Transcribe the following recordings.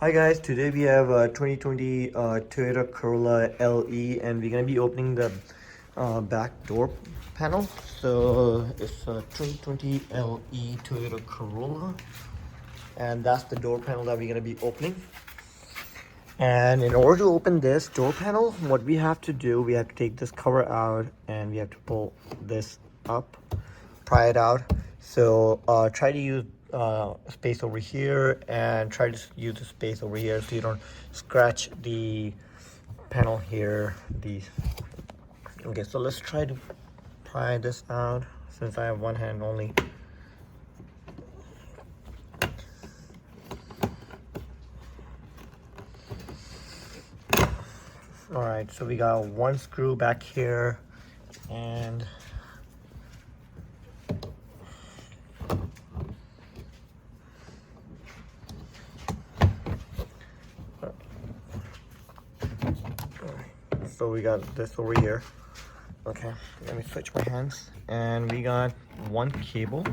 Hi guys, today we have a 2020 Toyota Corolla LE and we're gonna be opening the back door panel. So it's a 2020 LE Toyota Corolla and that's the door panel that we're gonna be opening. And in order to open this door panel, what we have to do, we have to take this cover out and we have to pull this up, pry it out. So try to use space over here and try to use the space over here so you don't scratch the panel here. Okay, so let's try to pry this out since I have one hand only. All right, so we got one screw back here and so we got this over here. Okay, let me switch my hands. And we got one cable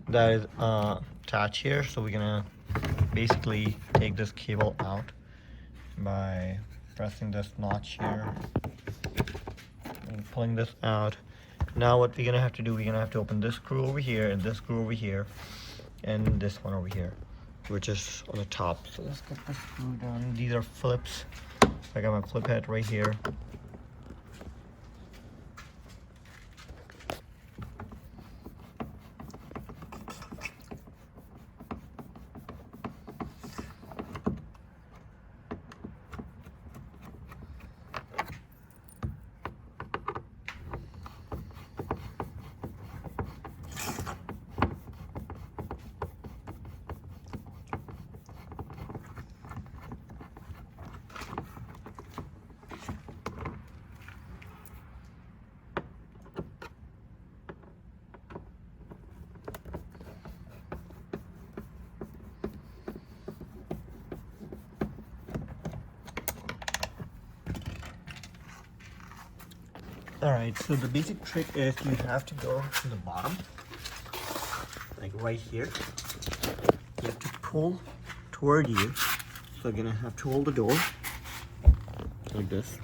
that is attached here. So we're gonna basically take this cable out by pressing this notch here and pulling this out. Now what we're gonna have to do, we're gonna have to open this screw over here and this screw over here and this one over here, which is on the top. So let's get the screw done. These are flips. I got my flip head right here. Alright, so the basic trick is you have to go to the bottom, like right here. You have to pull toward you. So you're gonna have to hold the door like this.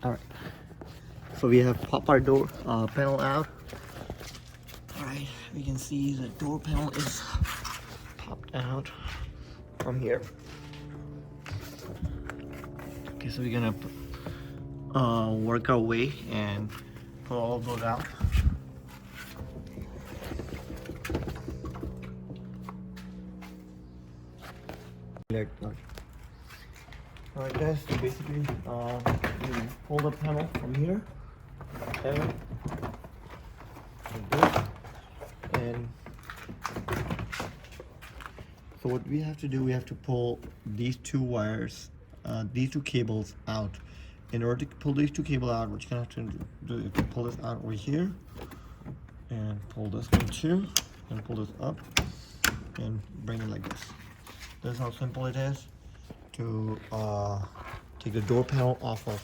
Alright, so we have pop our door panel out. Alright, we can see the door panel is popped out from here. Okay, so we're gonna work our way and pull all of those out. Alright guys, so basically you pull the panel from here and like this. And so what we have to do, we have to pull these two wires, these two cables out. In order to pull these two cables out, what you're gonna have to do is to pull this out over here and pull this one too, and pull this up and bring it like this. This is how simple it is to take the door panel off of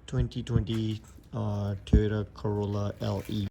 2020 Toyota Corolla LE.